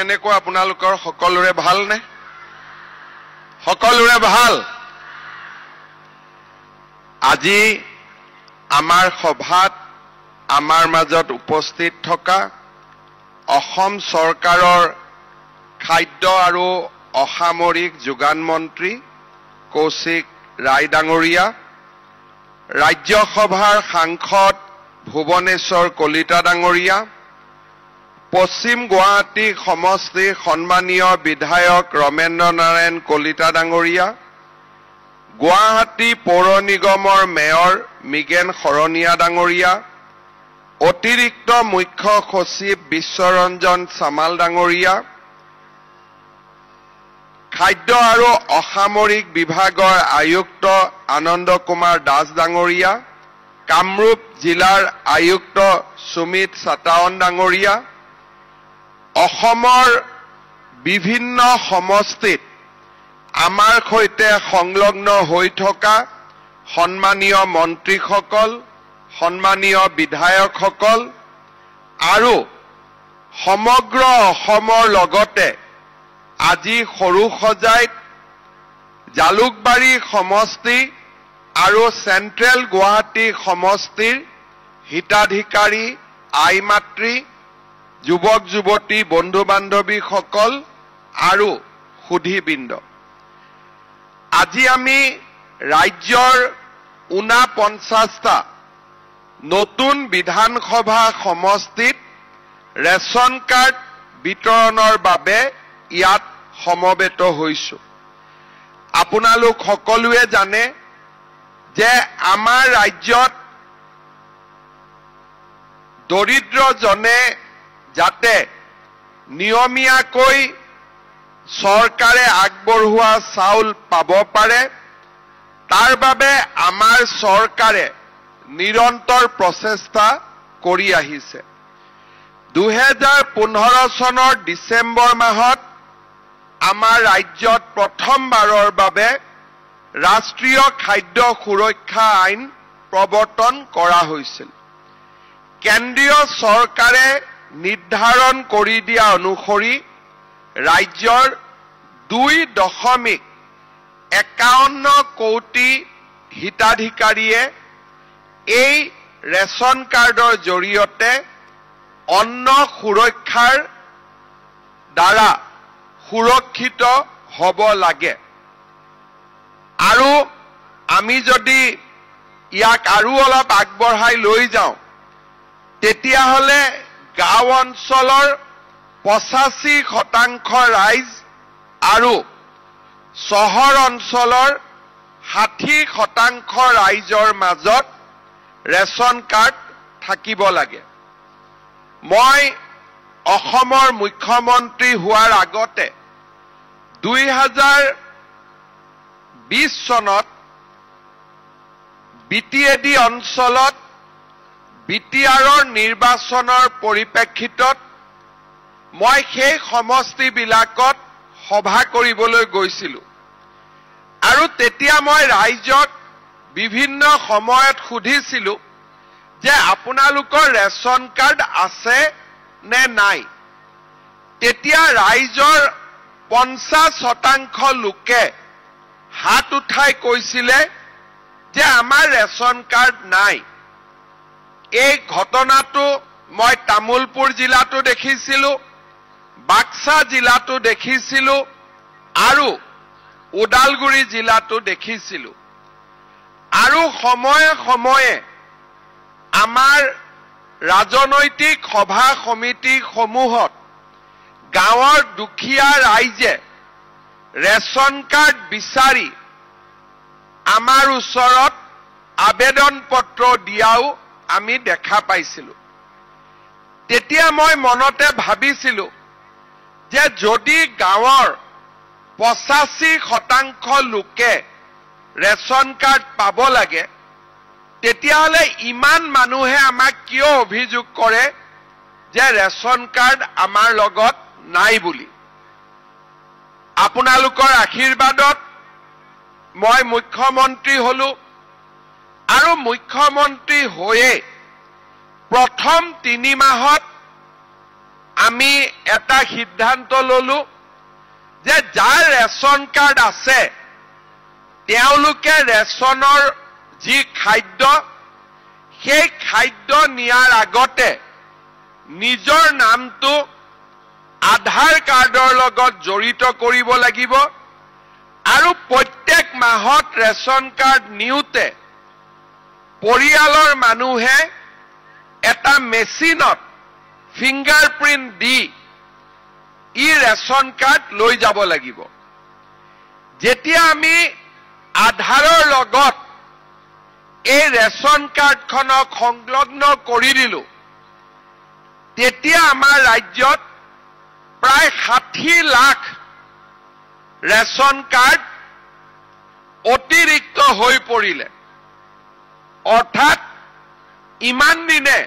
কেনেকৈ আপোনালোকৰ সকলোৰে ভাল নে? সকলোৰে ভাল? আজি আমাৰ সভাত আমাৰ মাজত উপস্থিত থকা অসম চৰকাৰৰ খাদ্য আৰু অসামৰিক যোগান মন্ত্ৰী কৌশিক ৰায় ডাঙৰীয়া, ৰাজ্যসভাৰ সাংসদ ভুৱনেশ্বৰ কলিতা ডাঙৰীয়া, পশ্চিম গুৱাহাটী সমষ্টিৰ সন্মানীয় বিধায়ক ৰমেন্দ্ৰ নাৰায়ণ কলিতা ডাঙৰীয়া, গুৱাহাটী পৌৰ নিগমৰ মেয়ৰ মিগেন শৰণীয়া ডাঙৰীয়া, অতিৰিক্ত মুখ্য সচিব বিশ্বৰঞ্জন চামাল ডাঙৰীয়া, খাদ্য আৰু অসামৰিক বিভাগৰ আয়ুক্ত আনন্দ কুমাৰ দাস ডাঙৰীয়া, কামৰূপ জিলাৰ আয়ুক্ত সুমিত চাটাৱন ডাঙৰীয়া, অসমৰ বিভিন্ন সমষ্টিত আমাৰ সৈতে সংলগ্ন হৈ থকা সন্মানীয় মন্ত্ৰীসকল, সন্মানীয় বিধায়কসকল আৰু সমগ্ৰ অসমৰ লগতে আজি সৰুসজাইত জালুকবাৰী সমষ্টি আৰু চেণ্ট্ৰেল গুৱাহাটী সমষ্টিৰ হিতাধিকাৰী আই মাতৃ, যুৱক যুৱতী, বন্ধু বান্ধৱীসকল আৰু সুধীবৃন্দ, আজি আমি ৰাজ্যৰ 49টা নতুন বিধানসভা সমষ্টিত ৰেচন কাৰ্ড বিতৰণৰ বাবে ইয়াত সমবেত হৈছো। আপোনালোক সকলোৱে জানে যে আমাৰ ৰাজ্যত দৰিদ্ৰজনে যাতে নিয়মীয়াকৈ চৰকাৰে আগবঢ়োৱা চাউল পাব পাৰে, তাৰ বাবে আমাৰ চৰকাৰে নিৰন্তৰ প্ৰচেষ্টা কৰি আহিছে। 2015 চনৰ ডিচেম্বৰ মাহত আমাৰ ৰাজ্যত প্ৰথমবাৰৰ বাবে ৰাষ্ট্ৰীয় খাদ্য সুৰক্ষা আইন প্ৰৱৰ্তন কৰা হৈছিল। কেন্দ্ৰীয় চৰকাৰে নিৰ্ধাৰণ কৰি দিয়া অনুসৰি ৰাজ্যৰ 2.51 কোটি হিতাধিকাৰীয়ে এই ৰেচন কাৰ্ডৰ জৰিয়তে অন্ন সুৰক্ষাৰ দ্বাৰা সুৰক্ষিত হ'ব লাগে। আৰু আমি যদি ইয়াক আৰু অলপ আগবঢ়াই লৈ যাওঁ, তেতিয়াহ'লে গাঁও অঞ্চলৰ 85% ৰাইজ আৰু চহৰ অঞ্চলৰ 60% ৰাইজৰ মাজত ৰেচন কাৰ্ড থাকিব লাগে। মই অসমৰ মুখ্যমন্ত্ৰী হোৱাৰ আগতে 2020 চনত বিটিএডি অঞ্চলত বিটিআৰৰ নিৰ্বাচনৰ পৰিপ্ৰেক্ষিতত মই সেই সমষ্টিবিলাকত সভা কৰিবলৈ গৈছিলোঁ আৰু তেতিয়া মই ৰাইজক বিভিন্ন সময়ত সুধিছিলোঁ যে আপোনালোকৰ ৰেচন কাৰ্ড আছে নে নাই। তেতিয়া ৰাইজৰ 50% লোকে হাত উঠাই কৈছিলে যে আমাৰ ৰেচন কাৰ্ড নাই। এই ঘটনাটো মই তামুলপুৰ জিলাতো দেখিছিলোঁ, বাক্সা জিলাতো দেখিছিলোঁ আৰু ওদালগুৰি জিলাতো দেখিছিলোঁ। আৰু সময়ে সময়ে আমাৰ ৰাজনৈতিক সভা সমিতিসমূহত গাঁৱৰ দুখীয়া ৰাইজে ৰেচন কাৰ্ড বিচাৰি আমাৰ ওচৰত আবেদন পত্ৰ দিয়াও আমি দেখা পাইছিলোঁ। তেতিয়া মই মনতে ভাবিছিলোঁ যে যদি গাঁৱৰ 85% লোকে ৰেচন কাৰ্ড পাব লাগে, তেতিয়াহ'লে ইমান মানুহে আমাক কিয় অভিযোগ কৰে যে ৰেচন কাৰ্ড আমাৰ লগত নাই বুলি। আপোনালোকৰ আশীৰ্বাদত মই মুখ্যমন্ত্ৰী হলো আৰু মুখ্যমন্ত্ৰী হৈয়ে প্ৰথম 3 মাহত আমি এটা সিদ্ধান্ত ললো যে যাৰ ৰেচন কাৰ্ড আছে তেওঁলোকে ৰেচনৰ যি খাদ্য সেই খাদ্য নিয়াৰ আগতে নিজৰ নামটো আধাৰ কাৰ্ডৰ লগত জড়িত কৰিব লাগিব আৰু প্ৰত্যেক মাহত ৰেচন কাৰ্ড নিউতে পৰিয়ালৰ মানুহে এটা মেচিনত ফিংগাৰপ্ৰিন্ট দি ই ৰেচন কাৰ্ড লৈ যাব লাগিব যেতিয়া আমি আধাৰৰ লগত এই ৰেচন কাৰ্ডখনক সংলগ্ন কৰি দিলো তেতিয়া আমাৰ ৰাজ্যত প্ৰায় 60 লাখ ৰেচন কাৰ্ড অতিৰিক্ত হৈ পৰিলে অৰ্থাৎ ইমান দিনে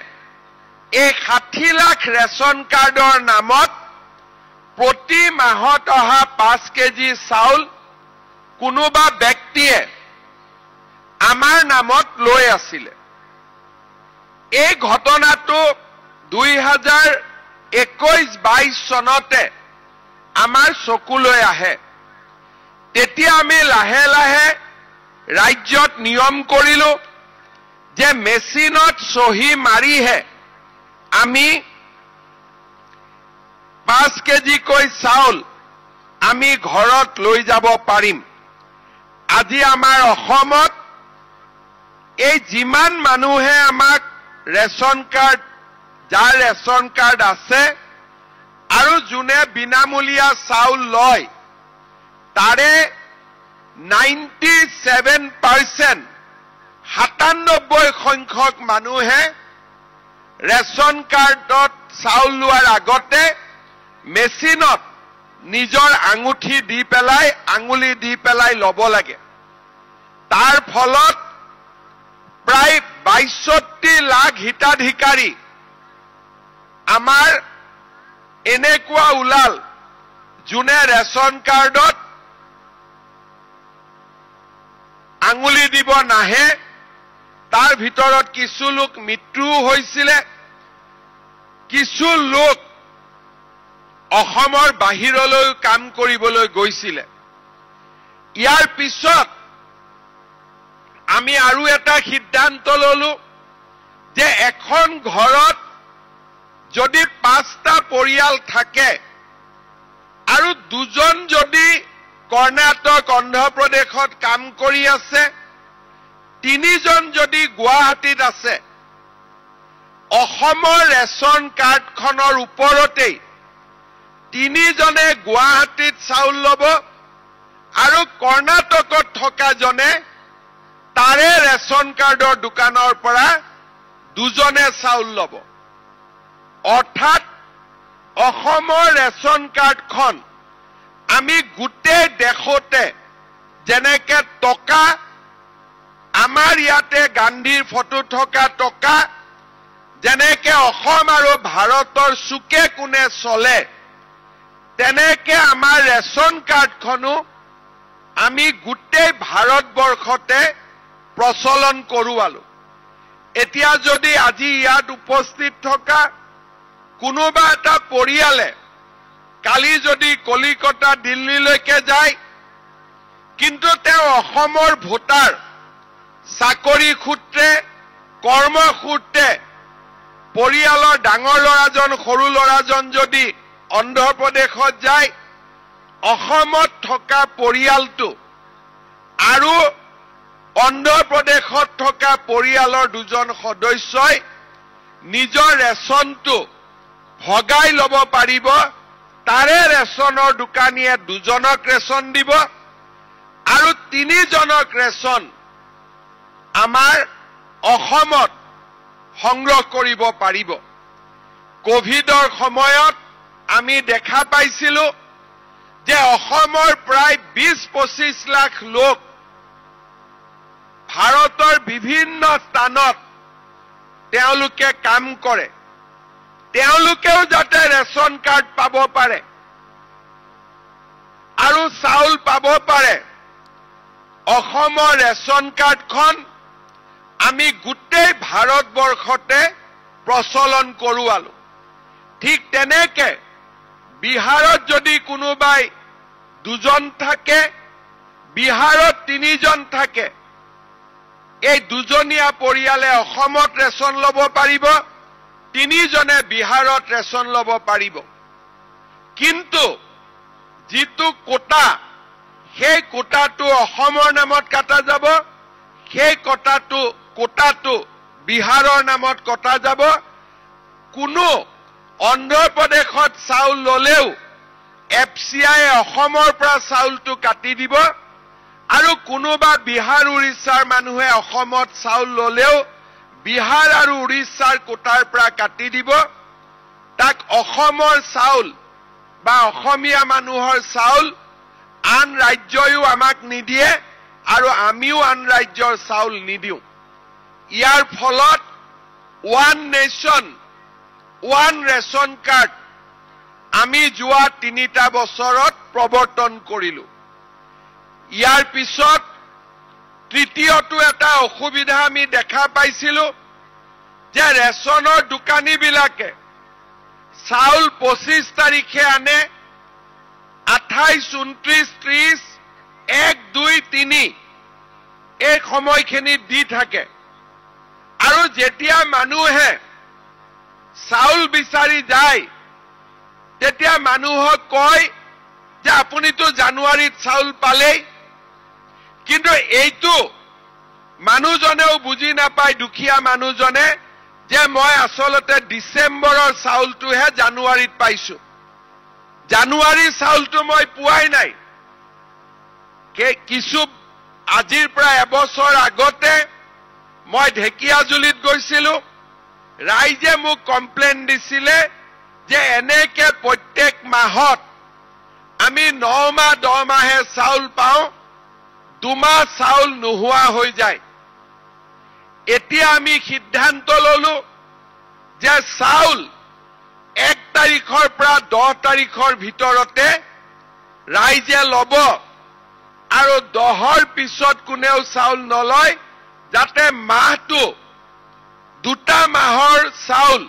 এই 60 লাখ ৰেচন কাৰ্ডৰ নামত প্ৰতি মাহত অহা 5 কেজি চাউল কোনোবা ব্যক্তিয়ে আমাৰ নামত লৈ আছিল এই ঘটনাটো 2021-22 চনতে আমাৰ চকুলৈ আহে তেতিয়া আমি লাহে লাহে ৰাজ্যত নিয়ম কৰিলো যে মেচিনত সহি মাৰিহে আমি 5 কেজি কৈ চাউল আমি ঘৰত লৈ যাব পাৰিম আজি আমাৰ অসমত এই যিমান মানুহে আমাক ৰেচন কাৰ্ড যাৰ ৰেচন কাৰ্ড আছে আৰু যোনে বিনামূলীয়া চাউল লয় তাৰে 97% 97 সংখ্যক মানুহে ৰেচন কাৰ্ডত চাউল লোৱাৰ আগতে মেচিনত নিজৰ আঙুঠি দি পেলাই আঙুলি দি পেলাই ল'ব লাগে তাৰ ফলত প্ৰায় 62 লাখ হিতাধিকাৰী আমাৰ এনেকুৱা ওলাল যোনে ৰেচন কাৰ্ডত আঙুলি দিব নাহে তাৰ ভিতৰত কিছু লোক মৃত্যু হৈছিল কিছু লোক অসমৰ বাহিৰলৈ কাম কৰিবলৈ গৈছিল ইয়াৰ পিছত আমি আৰু এটা সিদ্ধান্ত ললো যে এখন ঘৰত যদি 5টা পৰিয়াল থাকে আৰু দুজন যদি কৰ্ণাটক অন্ধ্ৰপ্ৰদেশত কাম কৰি আছে 3জন যদি গুৱাহাটীত আছে অসমৰ ৰেচন কাৰ্ডখনৰ ওপৰতেই 3জনে গুৱাহাটীত চাউল ল'ব আৰু কৰ্ণাটকত থকা জনে তাৰে ৰেচন কাৰ্ডৰ দোকানৰ পৰা 2জনে চাউল ল'ব অৰ্থাৎ অসমৰ ৰেচন কাৰ্ডখন আমি গোটেই দেশতে যেনেকে টকা আমাৰ ইয়াতে গান্ধীৰ ফটো থকা টকা যেনেকে অসম আৰু ভাৰতৰ চুকে কোণে চলে তেনেকে আমাৰ ৰেচন কাৰ্ডখনো আমি গোটেই ভাৰতবৰ্ষতে প্ৰচলন কৰোৱালো এতিয়া যদি আজি ইয়াত উপস্থিত থকা কোনোবা এটা পৰিয়ালে কালি যদি কলিকতা দিল্লীলৈকে যায় কিন্তু তেওঁ অসমৰ ভোটাৰ চাকৰি সূত্ৰে কৰ্ম সূত্ৰে পৰিয়ালৰ ডাঙৰ ল'ৰাজন সৰু ল'ৰাজন যদি অন্ধ্ৰপ্ৰদেশত যায় অসমত থকা পৰিয়ালটো আৰু অন্ধ্ৰপ্ৰদেশত থকা পৰিয়ালৰ 2জন সদস্যই নিজৰ ৰেচনটো ভগাই ল'ব পাৰিব তাৰে ৰেচনৰ দোকানীয়ে 2জনক ৰেচন দিব আৰু 3জনক ৰেচন আমাৰ অসমত সংগ্ৰহ কৰিব পাৰিব কোভিডৰ সময়ত আমি দেখা পাইছিলো যে অসমৰ প্ৰায় 20-25 লাখ লোক ভাৰতৰ বিভিন্ন স্থানত তেওঁলোকে কাম কৰে তেওঁলোকেও যাতে ৰেচন কাৰ্ড পাব পাৰে আৰু চাউল পাব পাৰে অসমৰ ৰেচন কাৰ্ডখন আমি গোটেই ভাৰতবৰ্ষতে প্ৰচলন কৰোৱালো ঠিক তেনেকে বিহাৰত যদি কোনোবাই 2জন থাকে, বিহাৰত 3জন থাকে, এই 2জনীয়া পৰিয়ালে অসমত ৰেচন ল'ব পাৰিব, 3জনে বিহাৰত ৰেচন ল'ব পাৰিব। কিন্তু যিটো কোটা, সেই কোটাটো অসমৰ নামত কাটা যাব, সেই কোটাটো বিহাৰৰ নামত কটা যাব। কোনো অন্ধ্ৰপ্ৰদেশত চাউল ল'লেও FCI অসমৰ পৰা চাউলটো কাটি দিব, আৰু কোনোবা বিহাৰ উৰিষ্যাৰ মানুহে অসমত চাউল ল'লেও বিহাৰ আৰু উৰিষ্যাৰ কোটাৰ পৰা কাটি দিব। তাক অসমৰ চাউল বা অসমীয়া মানুহৰ চাউল আন ৰাজ্যয়ো আমাক নিদিয়ে, আৰু আমিও আন ৰাজ্যৰ চাউল নিদিওঁ। ইয়াৰ ফলত one nation one ration card আমি যোৱা 3টা বছৰত প্ৰৱৰ্তন কৰিলো। ইয়াৰ পিছত তৃতীয়টো এটা অসুবিধা আমি দেখা পাইছিলো যে ৰেচনৰ দোকানীবিলাকে চাউল 25 তাৰিখে আনে, 28, 29, 30, 1, 2, 3 এই সময়খিনি দি থাকে। আৰু যেতিয়া মানুহে চাউল বিচাৰি যায় তেতিয়া মানুহক কয় যে আপুনিতো জানুৱাৰীত চাউল পালেই। কিন্তু এইটো মানুহজনেও বুজি নাপায়, দুখীয়া মানুহজনে, যে মই আচলতে ডিচেম্বৰৰ চাউলটোহে জানুৱাৰীত পাইছো, জানুৱাৰীৰ চাউলটো মই পোৱাই নাই। কিছু আজিৰ পৰা এবছৰ আগতে মই ঢেকিয়াজুলিত গৈছিলো, ৰাইজে মোক কমপ্লেইন দিছিলে যে এনেকে প্ৰত্যেক মাহত আমি 9 মাহ 10 মাহে চাউল পাওঁ, 2 মাহ চাউল নোহোৱা হৈ যায়। এতিয়া আমি সিদ্ধান্ত ললো যে চাউল 1 তাৰিখৰ পৰা 10 তাৰিখৰ ভিতৰতে ৰাইজে ল'ব, আৰু 10ৰ পিছত কোনেও চাউল নলয়, যাতে মাহটো 2টা মাহৰ চাউল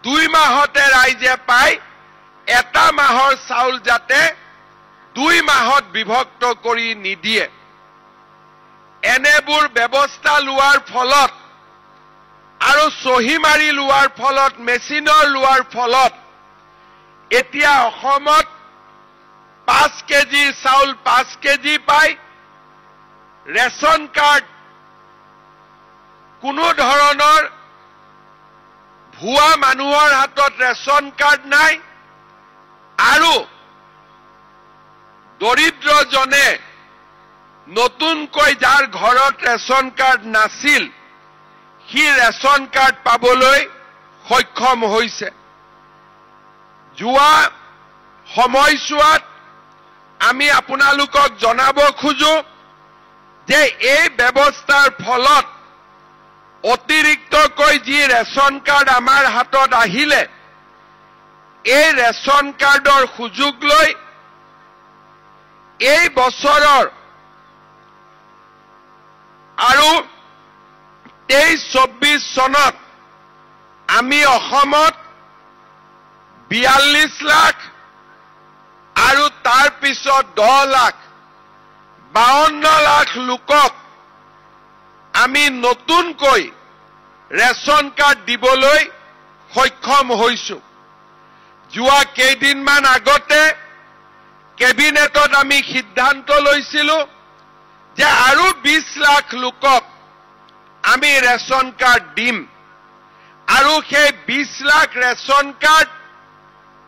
2 মাহতে ৰাইজে পায়, 1টা মাহৰ চাউল যাতে 2 মাহত বিভক্ত কৰি নিদিয়ে। এনেবোৰ ব্যৱস্থা লোৱাৰ ফলত আৰু চহী মাৰি লোৱাৰ ফলত, মেচিনৰ লোৱাৰ ফলত এতিয়া অসমত 5 কেজি চাউল 5 কেজি পায়। ৰেচন কাৰ্ড কোনো ধৰণৰ ভুৱা মানুহৰ হাতত ৰেচন কাৰ্ড নাই, আৰু দৰিদ্ৰজনে নতুনকৈ যাৰ ঘৰত ৰেচন কাৰ্ড নাছিল সি ৰেচন কাৰ্ড পাবলৈ সক্ষম হৈছে। যোৱা সময়ছোৱাত আমি আপোনালোকক জনাব খোজো যে এই ব্যৱস্থাৰ ফলত অতিৰিক্তকৈ যি ৰেচন কাৰ্ড আমাৰ হাতত আহিলে, এই ৰেচন কাৰ্ডৰ সুযোগ লৈ এই বছৰৰ আৰু 23-24 চনত আমি অসমত 42 লাখ আৰু তাৰ পিছত 10 লাখ 52 লাখ লোকক আমি নতুনকৈ ৰেচন কাৰ্ড দিবলৈ সক্ষম হৈছো। যোৱা কেইদিনমান আগতে কেবিনেটত আমি সিদ্ধান্ত লৈছিলো যে আৰু 20 লাখ লোকক আমি ৰেচন কাৰ্ড দিম, আৰু সেই 20 লাখ ৰেচন কাৰ্ড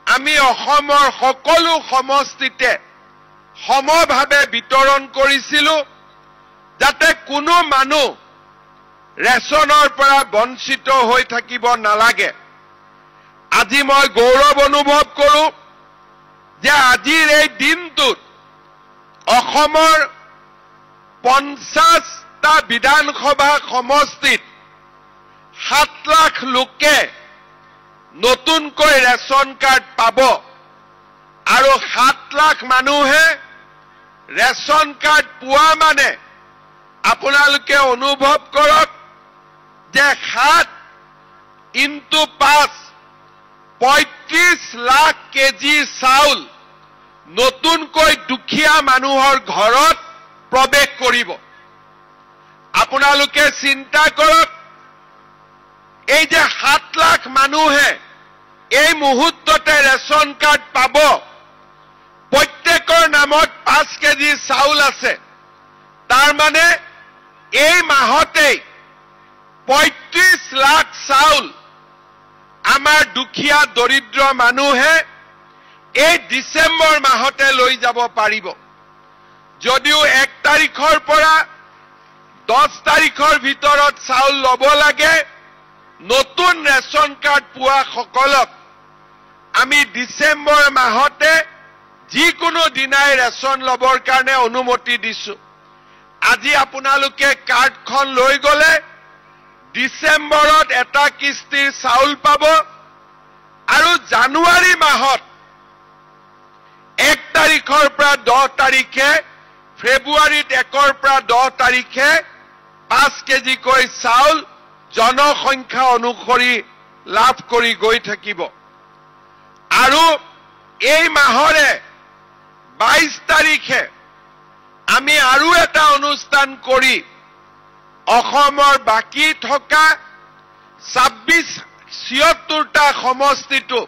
আমি অসমৰ সকলো সমষ্টিতে সমভাৱে বিতৰণ কৰিছিলো, যাতে কোনো মানুহ ৰেচনৰ পৰা বঞ্চিত হৈ থাকিব নালাগে। আজি মই গৌৰৱ অনুভৱ কৰো যে আজিৰ এই দিনটোত অসমৰ 50টা বিধানসভা সমষ্টিত 7 লাখ লোকে নতুনকৈ ৰেচন কাৰ্ড পাব, আৰু 7 লাখ মানুহে ৰেচন কাৰ্ড পোৱা মানে আপোনালোকে অনুভৱ কৰক যে 7 × 5 35 লাখ কেজি চাউল নতুনকৈ দুখীয়া মানুহৰ ঘৰত প্ৰৱেশ কৰিব। আপোনালোকে চিন্তা কৰক, এই যে 7 লাখ মানুহে এই মুহূৰ্ততে ৰেচন কাৰ্ড পাব, প্ৰত্যেকৰ নামত 5 কেজি চাউল আছে, তাৰ মানে এই মাহতেই 35 লাখ চাউল আমাৰ দুখীয়া দৰিদ্ৰ মানুহে এই ডিসেম্বৰ মাহতে লৈ যাব পাৰিব। যদিও 1 তাৰিখৰ পৰা 10 তাৰিখৰ ভিতৰত চাউল ল'ব লাগে, নতুন ৰেচন কাৰ্ড পোৱা সকলক আমি ডিসেম্বৰ মাহতে যিকোনো দিনাই ৰেচন ল'বৰ কাৰণে অনুমতি দিছো। আজি আপোনালোকে কাৰ্ডখন লৈ গলে ডিসেম্বৰত এটা কিস্তিৰ চাউল পাব আৰু জানুৱাৰী মাহত 1 তাৰিখৰ পৰা 10 তাৰিখে, ফেব্ৰুৱাৰীত 1ৰ পৰা 10 তাৰিখে 5 কেজিকৈ চাউল জনসংখ্যা অনুসৰি লাভ কৰি গৈ থাকিব। আৰু এই মাহৰে 22 তাৰিখে আমি আৰু এটা অনুষ্ঠান কৰি অসমৰ বাকি থকা 76টা সমষ্টিটো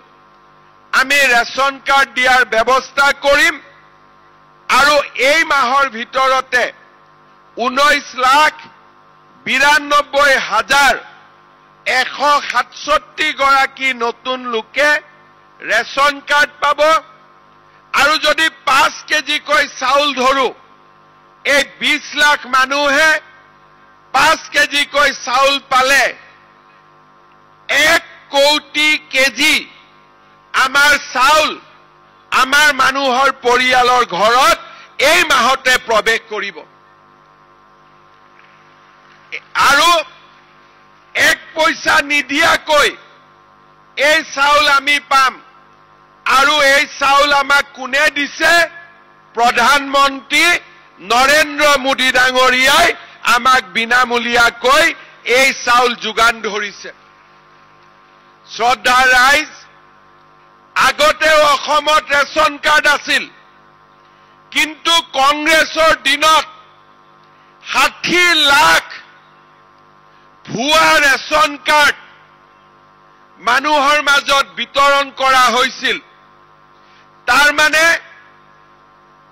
আমি ৰেচন কাৰ্ড দিয়াৰ ব্যৱস্থা কৰিম আৰু এই মাহৰ ভিতৰতে 19,92,167 গৰাকী নতুন লোকে ৰেচন কাৰ্ড পাব। আৰু যদি 5 কেজিকৈ চাউল ধৰো, এই 20 লাখ মানুহে 5 কেজিকৈ চাউল পালে 1 কোটি কেজি আমাৰ চাউল আমাৰ মানুহৰ পৰিয়ালৰ ঘৰত এই মাহতে প্ৰৱেশ কৰিব। আৰু 1 পইচা নিদিয়াকৈ এই চাউল আমি পাম। আৰু এই চাউল আমাক কোনে দিছে? প্ৰধানমন্ত্ৰী নৰেন্দ্ৰ মোদী ডাঙৰীয়াই আমাক বিনামূলীয়াকৈ এই চাউল যোগান ধৰিছে। শ্ৰদ্ধা ৰাইজ, আগতেও অসমত ৰেচন কাৰ্ড আছিল, কিন্তু কংগ্ৰেছৰ দিনত 60 লাখ ভুৱা ৰেচন কাৰ্ড মানুহৰ মাজত বিতৰণ কৰা হৈছিল। তাৰ মানে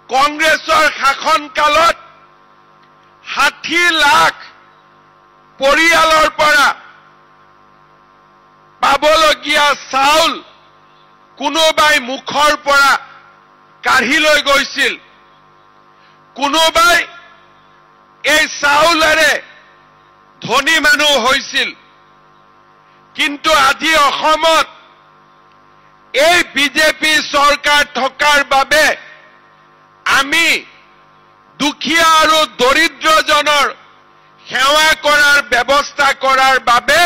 কংগ্ৰেছৰ শাসনকালত 60 লাখ পৰিয়ালৰ পৰা পাবলগীয়া চাউল কোনোবাই মুখৰ পৰা কাঢ়ি লৈ গৈছিল, কোনোবাই এই চাউলেৰে ধনী মানুহ হৈছিল। কিন্তু আজি অসমত এই বিজেপি চৰকাৰ থকাৰ বাবে আমি দুখীয়া আৰু দৰিদ্ৰজনৰ সেৱা কৰাৰ ব্যৱস্থা কৰাৰ বাবে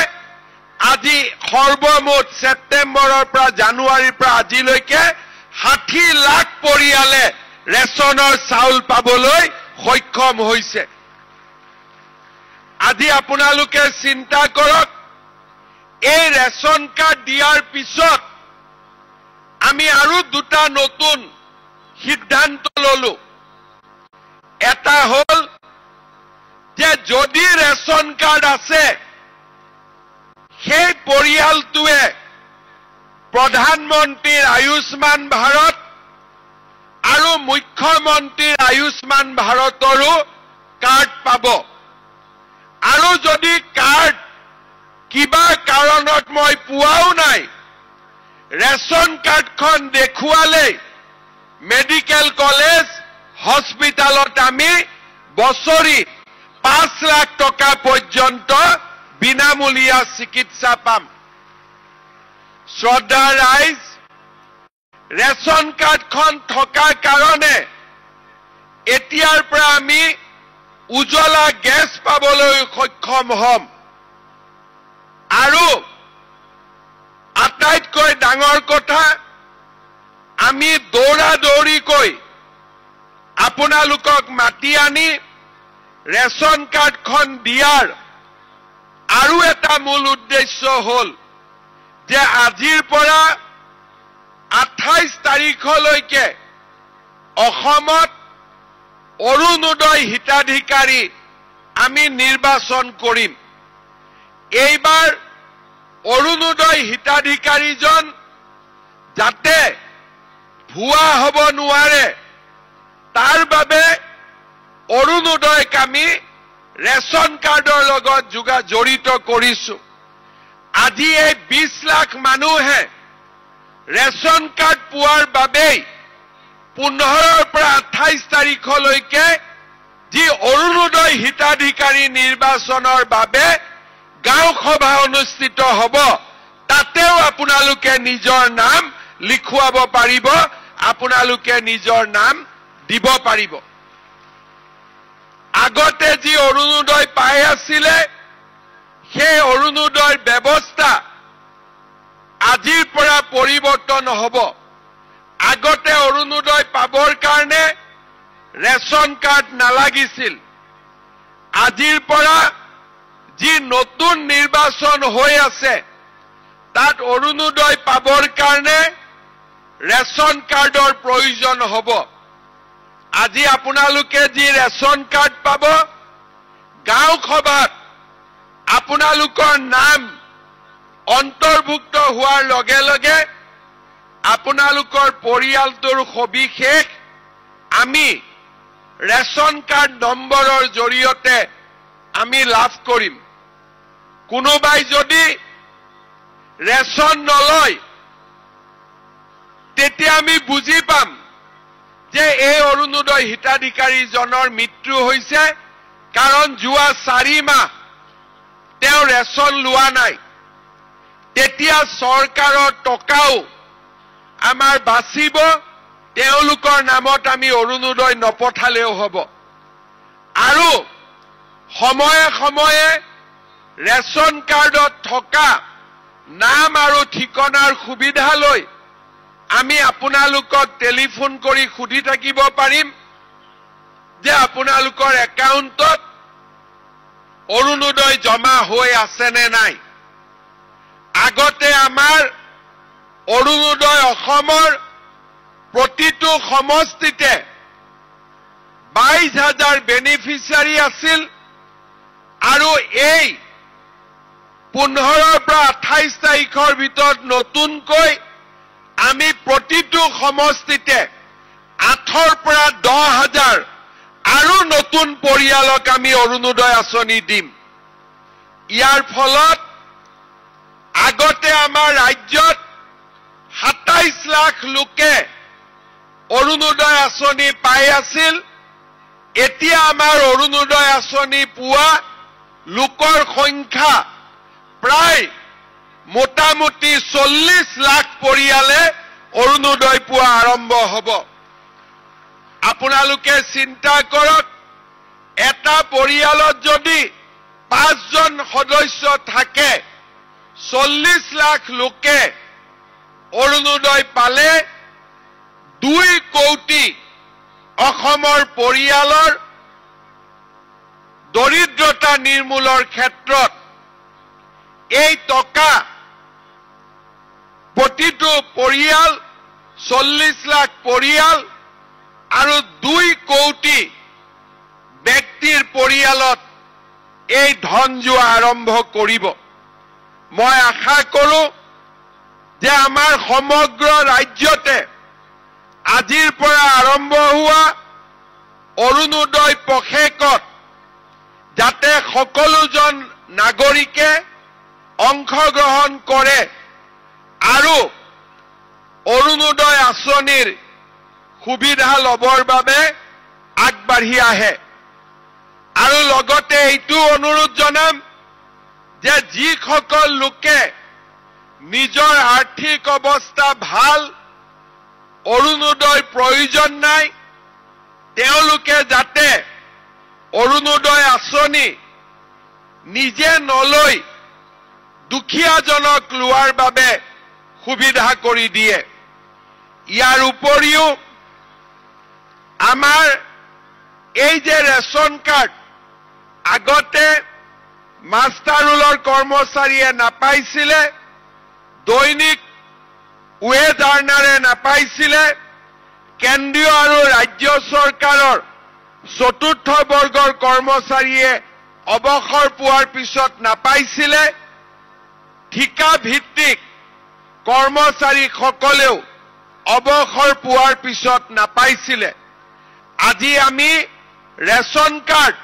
আজি সৰ্বমুঠ ছেপ্টেম্বৰৰ পৰা জানুৱাৰীৰ পৰা আজিলৈকে 60 লাখ পৰিয়ালে ৰেচনৰ চাউল পাবলৈ সক্ষম হৈছে। আজি আপোনালোকে চিন্তা কৰক, এই ৰেচন কাৰ্ড দিয়াৰ পিছত আমি আৰু 2টা নতুন সিদ্ধান্ত ললো। এটা হল যে যদি ৰেচন কাৰ্ড আছে, সেই পৰিয়ালটোৱে প্ৰধানমন্ত্ৰীৰ আয়ুষ্মান ভাৰত আৰু মুখ্যমন্ত্ৰীৰ আয়ুষ্মান ভাৰতৰো কাৰ্ড পাব। আৰু যদি কাৰ্ড কিবা কাৰণত মই পোৱাও নাই, ৰেচন কাৰ্ডখন দেখুৱালে মেডিকেল কলেজ হস্পিটালত আমি বছৰি 5 লাখ টকা পৰ্যন্ত বিনামূলীয়া চিকিৎসা পাম। শ্ৰদ্ধা ৰাইজ, ৰেচন কাৰ্ডখন থকাৰ কাৰণে এতিয়াৰ পৰা আমি উজ্বলা গেছ পাবলৈ সক্ষম হ'ম। আৰু আটাইতকৈ ডাঙৰ কথা, আমি দৌৰা দৌৰিকৈ আপোনালোকক মাতি আনি ৰেচন কাৰ্ডখন দিয়াৰ আৰু এটা মূল উদ্দেশ্য হ'ল যে আজিৰ পৰা 28 তাৰিখলৈকে অসমত অৰুণোদয় হিতাধিকাৰী আমি নিৰ্বাচন কৰিম। এইবাৰ অৰুণোদয় হিতাধিকাৰীজন যাতে ভুৱা হ'ব নোৱাৰে তাৰ বাবে অৰুণোদয়ক আমি ৰেচন কাৰ্ডৰ লগত জড়িত কৰিছো। আজি এই 20 লাখ মানুহে ৰেচন কাৰ্ড পোৱাৰ বাবেই 15ৰ পৰা 28 তাৰিখলৈকে যি অৰুণোদয় হিতাধিকাৰী নিৰ্বাচনৰ বাবে গাঁও সভা অনুষ্ঠিত হ'ব, তাতেও আপোনালোকে নিজৰ নাম লিখুৱাব পাৰিব, আপোনালোকে নিজৰ নাম দিব পাৰিব। আগতে যি অৰুণোদয় পাই আছিলে সেই অৰুণোদয়ৰ ব্যৱস্থা আজিৰ পৰা পৰিৱৰ্তন হ'ব। আগতে অৰুণোদয় পাবৰ কাৰণে ৰেচন কাৰ্ড নালাগিছিল। আজিৰ পৰা যি নতুন নিৰ্বাচন হৈ আছে তাত অৰুণোদয় পাবৰ কাৰণে ৰেচন কাৰ্ডৰ প্ৰয়োজন হ'ব। আজি আপোনালোকে যি ৰেচন কাৰ্ড পাব, গাঁও সভাত আপোনালোকৰ নাম অন্তৰ্ভুক্ত হোৱাৰ লগে লগে আপোনালোকৰ পৰিয়ালটোৰ সবিশেষ আমি ৰেচন কাৰ্ড নম্বৰৰ জৰিয়তে আমি লাভ কৰিম। কোনোবাই যদি ৰেচন নলয় তেতিয়া আমি বুজি পাম যে এই অৰুণোদয় হিতাধিকাৰীজনৰ মৃত্যু হৈছে, কাৰণ যোৱা 4 মাহ তেওঁ ৰেচন লোৱা নাই। তেতিয়া চৰকাৰৰ টকাও আমাৰ বাচিব, তেওঁলোকৰ নামত আমি অৰুণোদয় নপঠালেও হ'ব। আৰু সময়ে সময়ে ৰেচন কাৰ্ডত থকা নাম আৰু ঠিকনাৰ সুবিধা লৈ আমি আপোনালোকক টেলিফোন কৰি সুধি থাকিব পাৰিম যে আপোনালোকৰ একাউণ্টত অৰুণোদয় জমা হৈ আছে নে নাই। আগতে আমাৰ অৰুণোদয় অসমৰ প্ৰতিটো সমষ্টিতে 22,000 বেনিফিচিয়াৰী আছিল আৰু এই 15ৰ পৰা 28 তাৰিখৰ ভিতৰত নতুনকৈ আমি প্ৰতিটো সমষ্টিতে 8ৰ পৰা 10,000 আৰু নতুন পৰিয়ালক আমি অৰুণোদয় আঁচনি দিম। ইয়াৰ ফলত আগতে আমাৰ ৰাজ্যত 27 লাখ লোকে অৰুণোদয় আঁচনি পাই আছিল। এতিয়া আমাৰ অৰুণোদয় আঁচনি পোৱা লোকৰ সংখ্যা প্ৰায় মোটামুটি 40 লাখ পৰিয়ালে অৰুণোদয় পোৱা আৰম্ভ হ'ব। আপোনালোকে চিন্তা কৰক, এটা পৰিয়ালত যদি 5 জন সদস্য থাকে, 40 লাখ লোকে অৰুণোদয় পালে 2 কোটি অসমৰ পৰিয়ালৰ দৰিদ্ৰতা নিৰ্মূলৰ ক্ষেত্ৰত এই টকা প্ৰতিটো পৰিয়াল 40 লাখ পৰিয়াল আৰু 2 কোটি ব্যক্তিৰ পৰিয়ালত এই ধন যোৱা আৰম্ভ কৰিব। মই আশা কৰোঁ যে আমাৰ সমগ্ৰ ৰাজ্যতে আজিৰ পৰা আৰম্ভ হোৱা অৰুণোদয় পষেকত যাতে সকলোজন নাগৰিকে অংশগ্ৰহণ কৰে আৰু অৰুণোদয় আঁচনিৰ সুবিধা লবৰ বাবে আগবাঢ়ি আহে। আৰু লগতে এইটো অনুৰোধ জনাম যে যিসকল লোকে নিজৰ আৰ্থিক অৱস্থা ভাল, অৰুণোদয় প্ৰয়োজন নাই, তেওঁলোকে যাতে অৰুণোদয় আঁচনি নিজে নলৈ দুখীয়াজনক লোৱাৰ বাবে সুবিধা কৰি দিয়ে। ইয়াৰ উপৰিও আমাৰ এই যে ৰেচন কাৰ্ড আগতে মাষ্টাৰ ৰোলৰ কৰ্মচাৰীয়ে নাপাইছিলে, দৈনিক ৱেজ আৰ্ণাৰে নাপাইছিলে কেন্দ্ৰীয় আৰু ৰাজ্য চৰকাৰৰ চতুৰ্থ বৰ্গৰ কৰ্মচাৰীয়ে অৱসৰ পোৱাৰ পিছত নাপাইছিলে ঠিকা ভিত্তিক কৰ্মচাৰীসকলেও অৱসৰ পোৱাৰ পিছত নাপাইছিলে আজি আমি ৰেচন কাৰ্ড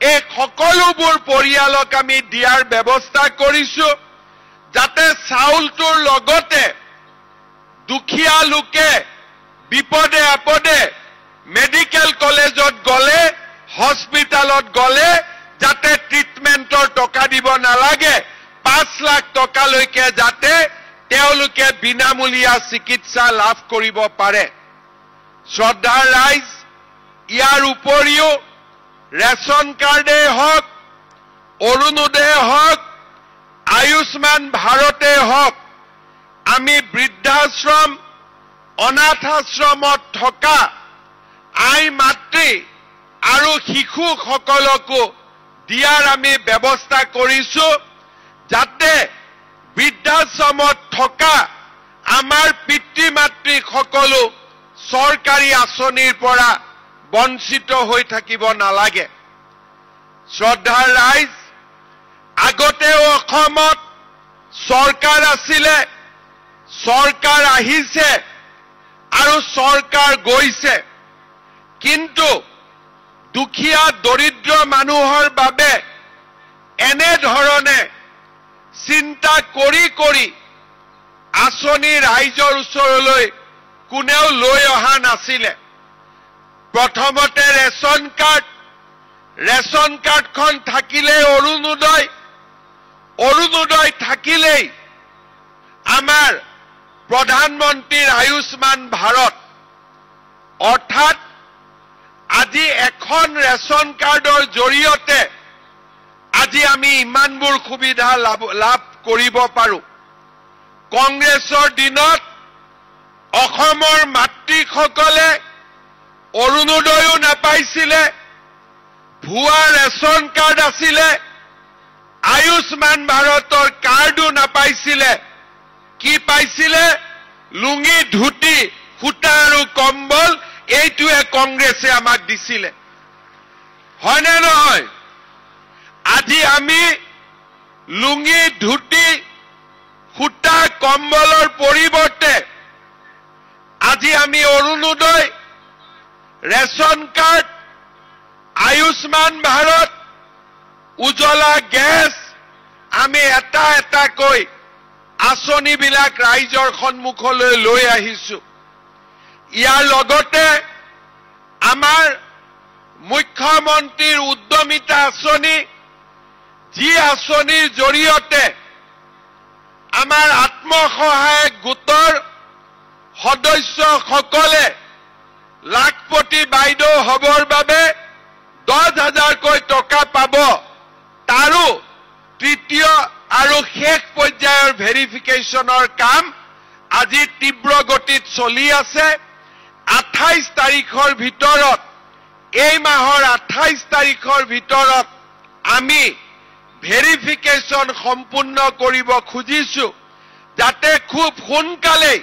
এই সকলোবোৰ পৰিয়ালক আমি দিয়াৰ ব্যৱস্থা কৰিছো যাতে চাউলটোৰ লগতে দুখীয়া লোকে বিপদে আপদে মেডিকেল কলেজত গলে হস্পিটালত গলে যাতে ট্ৰিটমেণ্টৰ টকা দিব নালাগে 5 লাখ টকালৈকে যাতে তেওঁলোকে বিনামূলীয়া চিকিৎসা লাভ কৰিব পাৰে শ্ৰদ্ধাৰ ৰাইজ ইয়াৰ উপৰিও ৰেচন কাৰ্ডে হওক অৰুণোদয় হওক আয়ুষ্মান ভাৰতে হওক আমি বৃদ্ধাশ্ৰম অনাথ আশ্ৰমত থকা আই মাতৃ আৰু শিশুসকলকো দিয়াৰ আমি ব্যৱস্থা কৰিছো যাতে বৃদ্ধাশ্ৰমত থকা আমাৰ পিতৃ মাতৃ সকলো চৰকাৰী আঁচনিৰ পৰা বঞ্চিত হৈ থাকিব নালাগে শ্ৰদ্ধাৰ ৰাইজ আগতেও অসমত চৰকাৰ আছিলে চৰকাৰ আহিছে আৰু চৰকাৰ গৈছে কিন্তু দুখীয়া দৰিদ্ৰ মানুহৰ বাবে এনে ধৰণে চিন্তা কৰি কৰি আঁচনি ৰাইজৰ ওচৰলৈ কোনেও লৈ অহা নাছিলে প্ৰথমতে ৰেচন কাৰ্ডখন থাকিলে অৰুণোদয় থাকিলেই আমাৰ প্ৰধানমন্ত্ৰীৰ আয়ুষ্মান ভাৰত অৰ্থাৎ আজি এখন ৰেচন কাৰ্ডৰ জৰিয়তে আজি আমি ইমানবোৰ সুবিধা লাভ কৰিব পাৰো কংগ্ৰেছৰ দিনত অসমৰ মাতৃসকলে অৰুণোদয়ো নাপাইছিলে ভুৱা ৰেচন কাৰ্ড আছিলে আয়ুষ্মান ভাৰতৰ কাৰ্ডো নাপাইছিলে কি পাইছিলে লুঙি ধুতি সূতা আৰু কম্বল এইটোৱে কংগ্ৰেছে আমাক দিছিলে হয়নে নহয় আজি আমি লুঙি ধুতি সূতা কম্বলৰ পৰিৱৰ্তে আজি আমি Orunodoi ration card Ayushman Bharat Ujjwala gas আমি এটা এটাকৈ আঁচনিবিলাক ৰাইজৰ সন্মুখলৈ লৈ আহিছো ইয়াৰ লগতে আমাৰ মুখ্যমন্ত্ৰীৰ উদ্যমিতা আঁচনি যি আঁচনিৰ জৰিয়তে আমাৰ আত্মসহায়ক গোটৰ সদস্যসকলে লাখপতি বাইদেউ হবৰ বাবে 10,000কৈ টকা পাব তাৰো তৃতীয় আৰু শেষ পৰ্যায়ৰ ভেৰিফিকেশ্যনৰ কাম আজি তীব্ৰ গতিত চলি আছে 28 তাৰিখৰ ভিতৰত এই মাহৰ 28 তাৰিখৰ ভিতৰত আমি ভেৰিফিকেশ্যন সম্পূৰ্ণ কৰিব খুজিছো যাতে খুব সোনকালে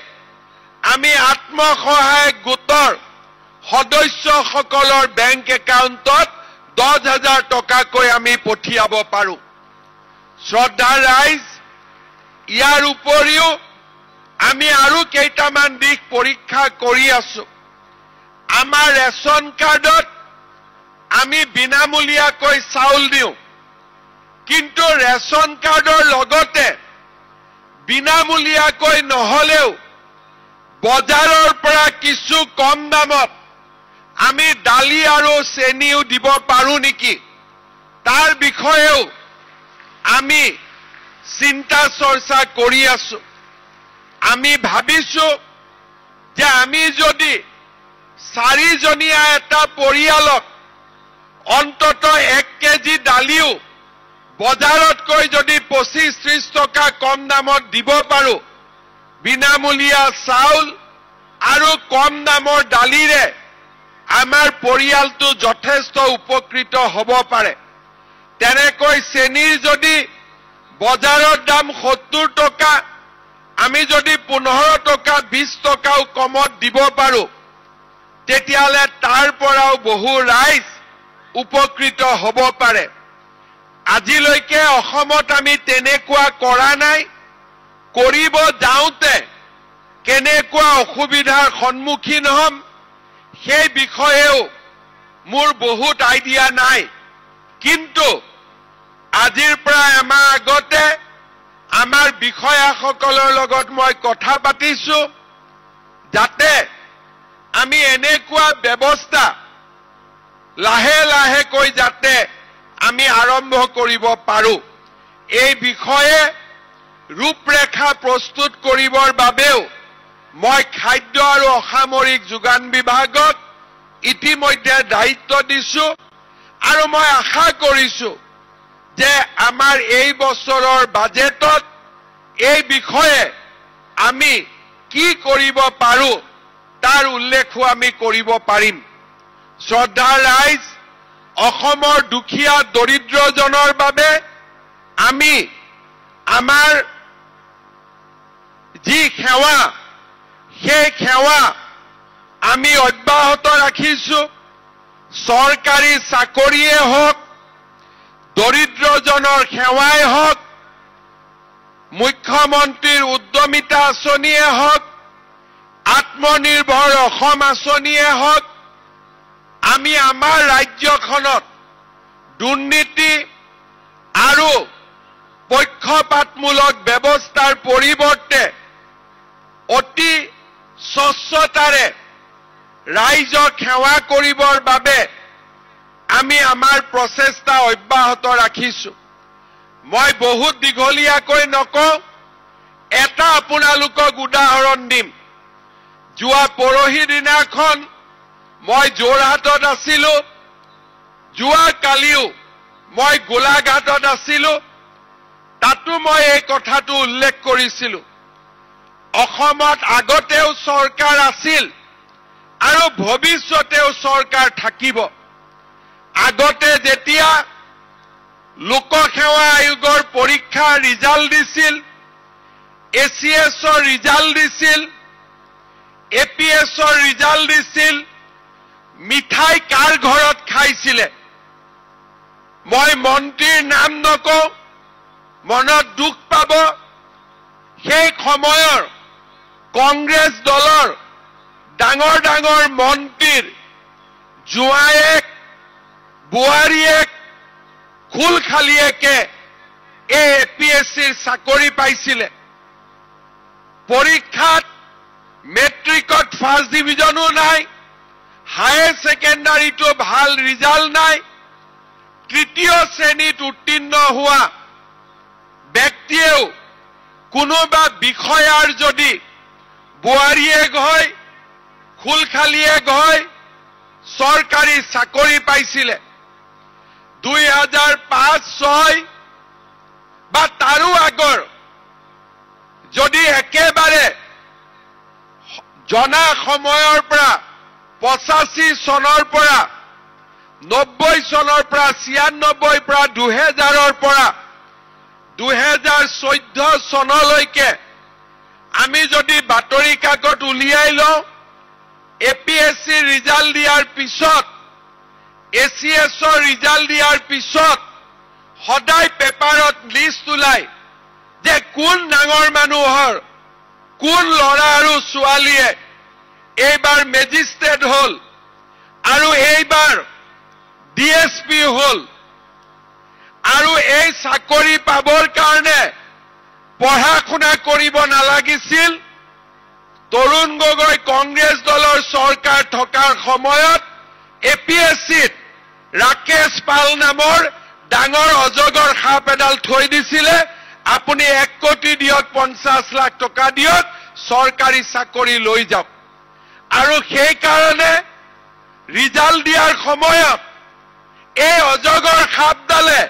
আমি আত্মসহায়ক গোটৰ সদস্যসকলৰ বেংক একাউণ্টত 10,000 টকাকৈ আমি পঠিয়াব পাৰো শ্ৰদ্ধাৰ ৰাইজ ইয়াৰ উপৰিও আমি আৰু কেইটামান দিশ পৰীক্ষা কৰি আছো আমাৰ ৰেচন কাৰ্ডত আমি বিনামূলীয়াকৈ চাউল দিওঁ কিন্তু ৰেচন কাৰ্ডৰ লগতে বিনামূলীয়াকৈ নহলেও বজাৰৰ পৰা কিছু কম দামত আমি দালি আৰু চেনিও দিব পাৰো নেকি তাৰ বিষয়েও আমি চিন্তা চৰ্চা কৰি আছো আমি ভাবিছো যে আমি যদি 4 জনীয়া এটা পৰিয়ালক অন্তত 1 কেজি দালিও বজাৰতকৈ যদি 25-30 টকা কম দামত দিব পাৰো বিনামূলীয়া চাউল আৰু কম দামৰ দালিৰে আমাৰ পৰিয়ালটো যথেষ্ট উপকৃত হ'ব পাৰে তেনেকৈ চেনিৰ যদি বজাৰৰ দাম 70 টকা আমি যদি 15 টকা 20 টকাও কমত দিব পাৰো তেতিয়ালে তাৰ পৰাও বহু ৰাইজ উপকৃত হ'ব পাৰে আজিলৈকে অসমত আমি তেনেকুৱা কৰা নাই কৰিব যাওঁতে কেনেকুৱা অসুবিধাৰ সন্মুখীন হ'ম সেই বিষয়েও মোৰ বহুত আইডিয়া নাই কিন্তু আজিৰ পৰা এমাহ আগতে আমাৰ বিষয়াসকলৰ লগত মই কথা পাতিছো যাতে আমি এনেকুৱা ব্যৱস্থা লাহে লাহে কৈ যাতে আমি আৰম্ভ কৰিব পাৰো এই বিষয়ে ৰূপৰেখা প্ৰস্তুত কৰিবৰ বাবেও মই খাদ্য আৰু অসামৰিক যোগান বিভাগক ইতিমধ্যে দায়িত্ব দিছো আৰু মই আশা কৰিছো যে আমাৰ এই বছৰৰ বাজেটত এই বিষয়ে আমি কি কৰিব পাৰো তাৰ উল্লেখো আমি কৰিব পাৰিম শ্ৰদ্ধাৰ ৰাইজ অসমৰ দুখীয়া দৰিদ্ৰজনৰ বাবে আমি আমাৰ যি সেৱা সেই সেৱা আমি অব্যাহত ৰাখিছো চৰকাৰী চাকৰিয়ে হওক দৰিদ্ৰজনৰ সেৱাই হওক মুখ্যমন্ত্ৰীৰ উদ্যমিতা আঁচনিয়ে হওক আত্মনিৰ্ভৰ অসম আঁচনিয়ে হওক আমি আমাৰ ৰাজ্যখনত দুৰ্নীতি আৰু পক্ষপাতমূলক ব্যৱস্থাৰ পৰিৱৰ্তে অতি স্বচ্ছতাৰে ৰাইজক সেৱা কৰিবৰ বাবে আমি আমাৰ প্ৰচেষ্টা অব্যাহত ৰাখিছো মই বহুত দীঘলীয়াকৈ নকওঁ এটা আপোনালোকক উদাহৰণ দিম যোৱা পৰহি দিনাখন মই যোৰহাটত আছিলো যোৱা কালিও মই গোলাঘাটত আছিলো তাতো মই এই কথাটো উল্লেখ কৰিছিলো অসমত আগতেও চৰকাৰ আছিল আৰু ভৱিষ্যতেও চৰকাৰ থাকিব আগতে যেতিয়া লোকসেৱা আয়োগৰ পৰীক্ষা ৰিজাল্ট দিছিল এচিএছৰ ৰিজাল্ট দিছিল এপিএছৰ ৰিজাল্ট দিছিল মিঠাই কাৰ ঘৰত খাইছিলে মই মন্ত্ৰীৰ নাম নকওঁ মনত দুখ পাব সেই সময়ৰ কংগ্ৰেছ দলৰ ডাঙৰ ডাঙৰ মন্ত্ৰীৰ জোৱায়েক বোৱাৰীয়েক খুলখালিয়েকে এই এপিএছচিৰ চাকৰি পাইছিলে পৰীক্ষাত মেট্ৰিকত ফাৰ্ষ্ট ডিভিজনো নাই হায়াৰ ছেকেণ্ডাৰীটো ভাল ৰিজাল্ট নাই তৃতীয় শ্ৰেণীত উত্তীৰ্ণ হোৱা ব্যক্তিয়েও কোনোবা বিষয়াৰ যদি বোৱাৰীয়েক হয় খুলখালিয়েক হয় চৰকাৰী চাকৰি পাইছিলে 2005-06 বা তাৰো আগৰ যদি একেবাৰে জনা সময়ৰ পৰা 85 চনৰ পৰা 90 চনৰ পৰা 96 পৰা 2000ৰ পৰা 2014 চনলৈকে আমি যদি বাতৰি কাকত উলিয়াই লওঁ এপিএছচি ৰিজাল্ট দিয়াৰ পিছত এচিএছৰ ৰিজাল্ট দিয়াৰ পিছত সদায় পেপাৰত লিষ্ট ওলাই যে কোন ডাঙৰ মানুহৰ কোন ল'ৰা আৰু ছোৱালীয়ে এইবাৰ মেজিষ্ট্ৰেট হ'ল আৰু এইবাৰ ডিএছপি হ'ল আৰু এই চাকৰি পাবৰ কাৰণে পঢ়া শুনা কৰিব নালাগিছিল তৰুণ গগৈ কংগ্ৰেছ দলৰ চৰকাৰ থকাৰ সময়ত এপিএছচিত ৰাকেশ পাল নামৰ ডাঙৰ অজগৰ সাপ এডাল থৈ দিছিলে আপুনি 1 কোটি দিয়ক 50 লাখ টকা দিয়ক চৰকাৰী চাকৰি লৈ যাওক আৰু সেই কাৰণে ৰিজাল্ট দিয়াৰ সময়ত এই অজগৰ সাপডালে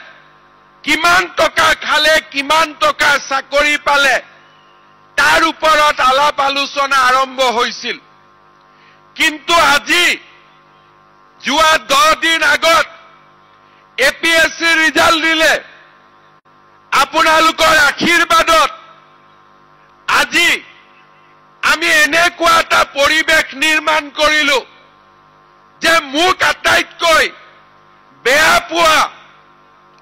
কিমান টকা খালে কিমান টকা চাকৰি পালে তাৰ ওপৰত আলাপ আলোচনা আৰম্ভ হৈছিল কিন্তু আজি যোৱা 10 দিন আগত এপিএছচি ৰিজাল্ট দিলে আপোনালোকৰ আশীৰ্বাদত আজি আমি এনেকুৱা এটা পৰিৱেশ নিৰ্মাণ কৰিলো যে মোক আটাইতকৈ বেয়া পোৱা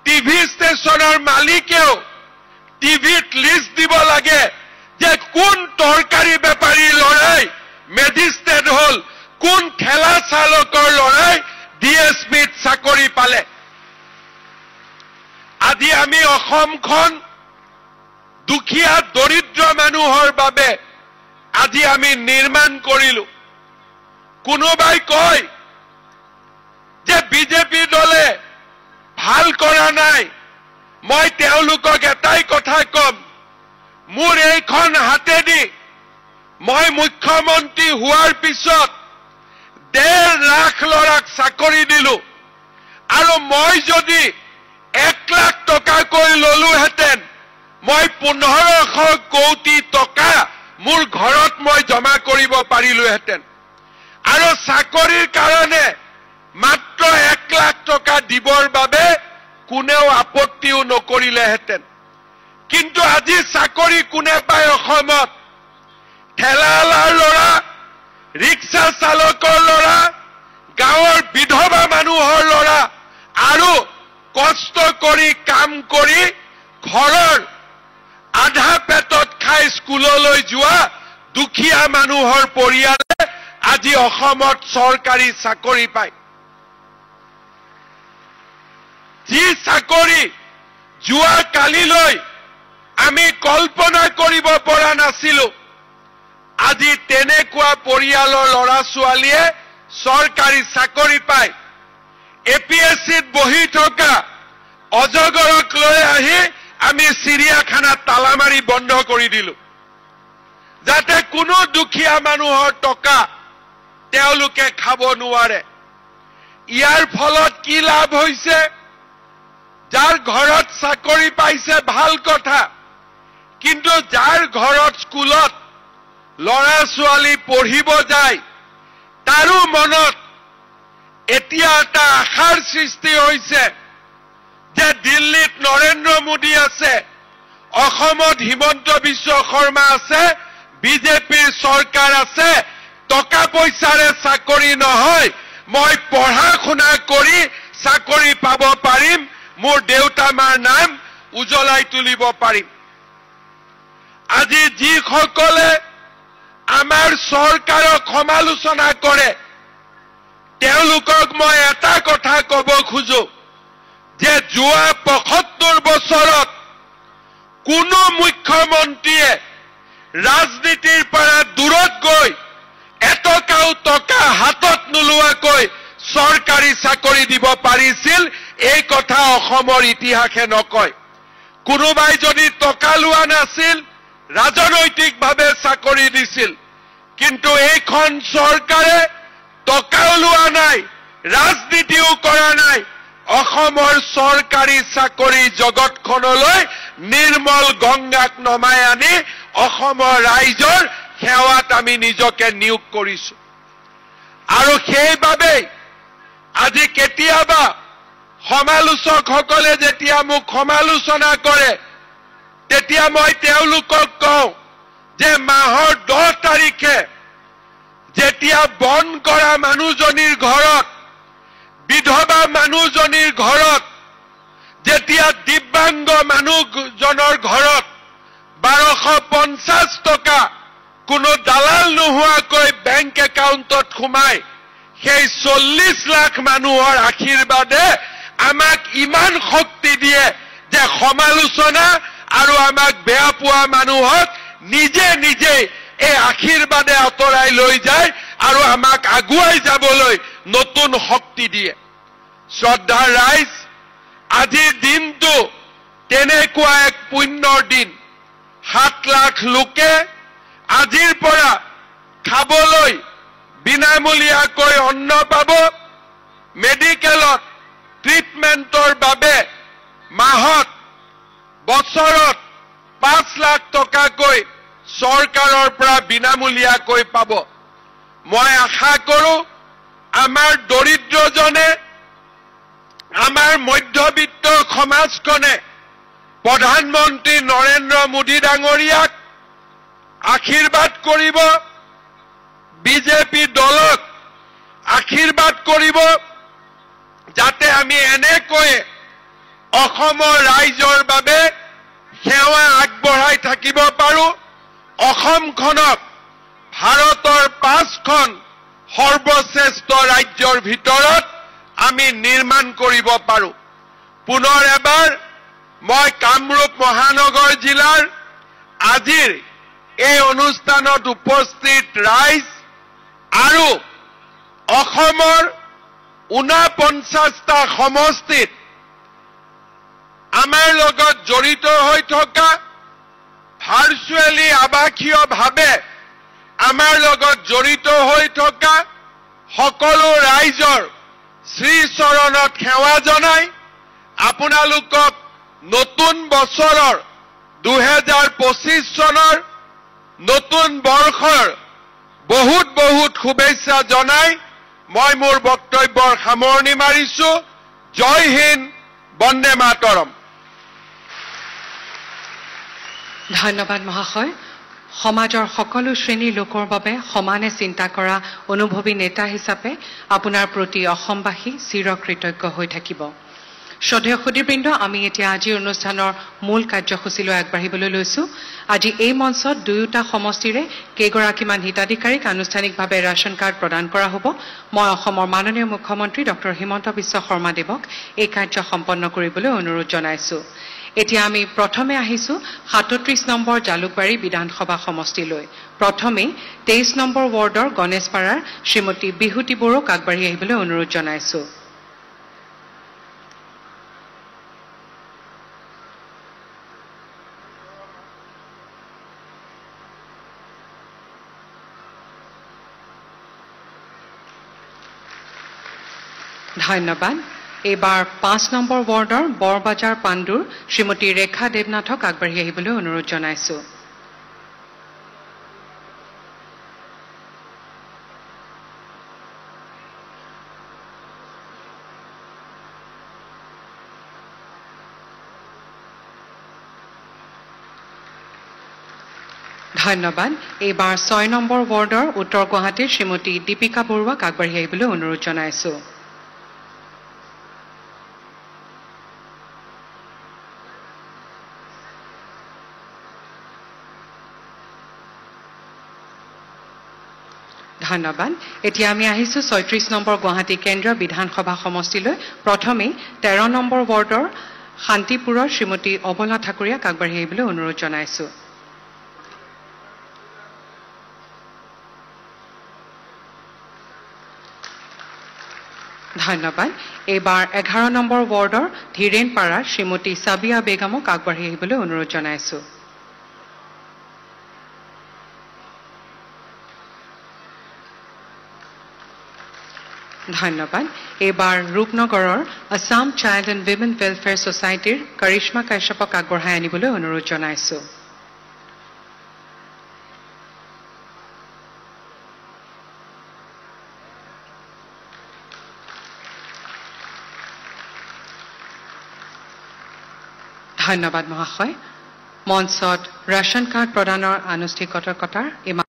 টিভি ষ্টেচনৰ মালিকেও টিভিত লিষ্ট দিব লাগে যে কোন তৰকাৰী বেপাৰী লৰাই মেজিষ্ট্ৰেট হল, কোন ঠেলা চালকৰ লৰাই ডিএছপিত চাকৰি পালে। আজি আমি অসমখন দুখীয়া দৰিদ্ৰ মানুহৰ বাবে আজি আমি নিৰ্মাণ কৰিলো। কোনোবাই কয় যে বিজেপি দলে ভাল কৰা নাই। মই তেওঁলোকক এটাই কথা কম, মোৰ এইখন হাতেদি মই মুখ্যমন্ত্ৰী হোৱাৰ পিছত 1.5 লাখ ল'ৰাক চাকৰি দিলো, আৰু মই যদি 1 লাখ টকাকৈ ললোহেঁতেন মই 1500 কোটি টকা মোৰ ঘৰত মই জমা কৰিব পাৰিলোহেঁতেন, আৰু চাকৰিৰ কাৰণে মাত্ৰ 1 লাখ টকা দিবৰ বাবে কোনেও আপত্তিও নকৰিলেহেঁতেন। কিন্তু আজি চাকৰি কোনে পায় অসমত? ঠেলাৱালাৰ ল'ৰা, ৰিক্সা চালকৰ ল'ৰা, গাঁৱৰ বিধৱা মানুহৰ ল'ৰা, আৰু কষ্ট কৰি কাম কৰি ঘৰৰ আধা পেটত খাই স্কুললৈ যোৱা দুখীয়া মানুহৰ পৰিয়ালে আজি অসমত চৰকাৰী চাকৰি পায়। যি চাকৰি যোৱা কালিলৈ আমি কল্পনা কৰিব পৰা নাছিলো, আজি তেনেকুৱা পৰিয়ালৰ ল'ৰা ছোৱালীয়ে চৰকাৰী চাকৰি পায়। এপিএছচিত বহি থকা অজগৰক লৈ আহি আমি চিৰিয়াখানাত তালা মাৰি বন্ধ কৰি দিলো, যাতে কোনো দুখীয়া মানুহৰ টকা তেওঁলোকে খাব নোৱাৰে। ইয়াৰ ফলত কি লাভ হৈছে? যাৰ ঘৰত চাকৰি পাইছে ভাল কথা, কিন্তু যাৰ ঘৰত স্কুলত ল'ৰা ছোৱালী পঢ়িব যায় তাৰো মনত এতিয়া এটা আশাৰ সৃষ্টি হৈছে যে দিল্লীত নৰেন্দ্ৰ মোদী আছে, অসমত হিমন্ত বিশ্ব শৰ্মা আছে, বিজেপিৰ চৰকাৰ আছে, টকা পইচাৰে চাকৰি নহয়, মই পঢ়া শুনা কৰি চাকৰি পাব পাৰিম, মোৰ দেউতা মাৰ নাম উজ্বলাই তুলিব পাৰিম। আজি যিসকলে আমাৰ চৰকাৰক সমালোচনা কৰে তেওঁলোকক মই এটা কথা কব খোজো যে যোৱা ৭৫ বছৰত কোনো মুখ্যমন্ত্ৰীয়ে ৰাজনীতিৰ পৰা দূৰত গৈ এটকাও টকা হাতত নোলোৱাকৈ চৰকাৰী চাকৰি দিব পাৰিছিল, এই কথা অসমৰ ইতিহাসে নকয়। কোনোবাই যদি টকা লোৱা নাছিল, ৰাজনৈতিকভাৱে চাকৰি দিছিল, কিন্তু এইখন চৰকাৰে টকাও লোৱা নাই, ৰাজনীতিও কৰা নাই। অসমৰ চৰকাৰী চাকৰি জগতখনলৈ নিৰ্মল গংগাক নমাই আনি অসমৰ ৰাইজৰ সেৱাত আমি নিজকে নিয়োগ কৰিছো। আৰু সেইবাবে আজি কেতিয়াবা সমালোচকসকলে যেতিয়া মোক সমালোচনা কৰে তেতিয়া মই তেওঁলোকক কওঁ যে মাহৰ 10 তাৰিখে যেতিয়া বন কৰা মানুহজনীৰ ঘৰত, বিধৱা মানুহজনীৰ ঘৰত, যেতিয়া দিব্যাংগ মানুহজনৰ ঘৰত 1250 টকা কোনো দালাল নোহোৱাকৈ বেংক একাউণ্টত সোমাই, সেই 40 লাখ মানুহৰ আশীৰ্বাদে আমাক ইমান শক্তি দিয়ে যে সমালোচনা আৰু আমাক বেয়া পোৱা মানুহক নিজে নিজে এই আশীৰ্বাদে আঁতৰাই লৈ যায় আৰু আমাক আগুৱাই যাবলৈ নতুন শক্তি দিয়ে। শ্ৰদ্ধাৰ ৰাইজ, আজিৰ দিনটো তেনেকুৱা এক পুণ্যৰ দিন। 7 লাখ লোকে আজিৰ পৰা খাবলৈ বিনামূলীয়াকৈ অন্ন পাব, মেডিকেলত ট্ৰিটমেণ্টৰ বাবে মাহত বছৰত 5 লাখ টকাকৈ চৰকাৰৰ পৰা বিনামূলীয়াকৈ পাব। মই আশা কৰোঁ আমাৰ দৰিদ্ৰজনে, আমাৰ মধ্যবিত্ত সমাজখনে প্ৰধানমন্ত্ৰী নৰেন্দ্ৰ মোদী ডাঙৰীয়াক আশীৰ্বাদ কৰিব, বিজেপি দলক আশীৰ্বাদ কৰিব, যাতে আমি এনেকৈ অসমৰ ৰাইজৰ বাবে সেৱা আগবঢ়াই থাকিব পাৰোঁ, অসমখনক ভাৰতৰ 5খন সৰ্বশ্ৰেষ্ঠ ৰাজ্যৰ ভিতৰত আমি নিৰ্মাণ কৰিব পাৰোঁ। পুনৰ এবাৰ মই কামৰূপ মহানগৰ জিলাৰ আজিৰ এই অনুষ্ঠানত উপস্থিত ৰাইজ আৰু অসমৰ 49টা সমষ্টিত আমাৰ লগত জড়িত হৈ থকা, ভাৰ্চুৱেলি আৱাসীয়ভাৱে আমাৰ লগত জড়িত হৈ থকা সকলো ৰাইজৰ শ্ৰীচৰণত সেৱা জনাই আপোনালোকক নতুন বছৰৰ 2025 চনৰ নতুন বৰ্ষৰ বহুত বহুত শুভেচ্ছা জনাই মই মোৰ বক্তব্যৰ সামৰণি মাৰিছো। জয় হিন্দ, বন্দে মাতৰম। ধন্যবাদ মহাশয়। সমাজৰ সকলো শ্ৰেণীৰ লোকৰ বাবে সমানে চিন্তা কৰা অনুভৱী নেতা হিচাপে আপোনাৰ প্ৰতি অসমবাসী চিৰকৃতজ্ঞ হৈ থাকিব। শ্ৰদ্ধেয় সুধীবৃন্দ, আমি এতিয়া আজিৰ অনুষ্ঠানৰ মূল কাৰ্যসূচীলৈ আগবাঢ়িবলৈ লৈছো। আজি এই মঞ্চত দুয়োটা সমষ্টিৰে কেইগৰাকীমান হিতাধিকাৰীক আনুষ্ঠানিকভাৱে ৰেচন কাৰ্ড প্ৰদান কৰা হ'ব। মই অসমৰ মাননীয় মুখ্যমন্ত্ৰী ডক্টৰ হিমন্ত বিশ্ব শৰ্মাদেৱক এই কাৰ্য সম্পন্ন কৰিবলৈ অনুৰোধ জনাইছো। এতিয়া আমি প্ৰথমে আহিছো 37 নম্বৰ জালুকবাৰী বিধানসভা সমষ্টিলৈ। প্ৰথমে 23 নম্বৰ ৱাৰ্ডৰ গণেশপাৰাৰ শ্ৰীমতী বিহুতি বড়োক আগবাঢ়ি আহিবলৈ অনুৰোধ জনাইছো। ধন্যবাদ। এইবাৰ 5 নম্বৰ ৱাৰ্ডৰ বৰবাজাৰ পাণ্ডুৰ শ্ৰীমতী ৰেখা দেৱনাথক আগবাঢ়ি আহিবলৈ অনুৰোধ জনাইছো। ধন্যবাদ। এইবাৰ 6 নম্বৰ ৱাৰ্ডৰ উত্তৰ গুৱাহাটীৰ শ্ৰীমতী দীপিকা বৰুৱাক আগবাঢ়ি আহিবলৈ অনুৰোধ জনাইছো। ধন্যবাদ। এতিয়া আমি আহিছো 36 নম্বৰ গুৱাহাটী কেন্দ্ৰীয় বিধানসভা সমষ্টিলৈ। প্ৰথমে 13 নম্বৰ ৱাৰ্ডৰ শান্তিপুৰৰ শ্ৰীমতী অবলা ঠাকুৰীয়াক আগবাঢ়ি আহিবলৈ অনুৰোধ জনাইছো। ধন্যবাদ। এইবাৰ 11 নম্বৰ ৱাৰ্ডৰ ধীৰেনপাৰাৰ শ্ৰীমতী সাবিয়া বেগমক আগবাঢ়ি আহিবলৈ অনুৰোধ জনাইছো। ধন্যবাদ। এইবাৰ ৰূপনগৰৰ Assam child and women welfare ছ'চাইটিৰ কৰিশ্মা কাশ্যপক আগবঢ়াই আনিবলৈ অনুৰোধ জনাইছো। ধন্যবাদ মহাশয়। মঞ্চত ৰেচন কাৰ্ড প্ৰদানৰ আনুষ্ঠানিকতাৰ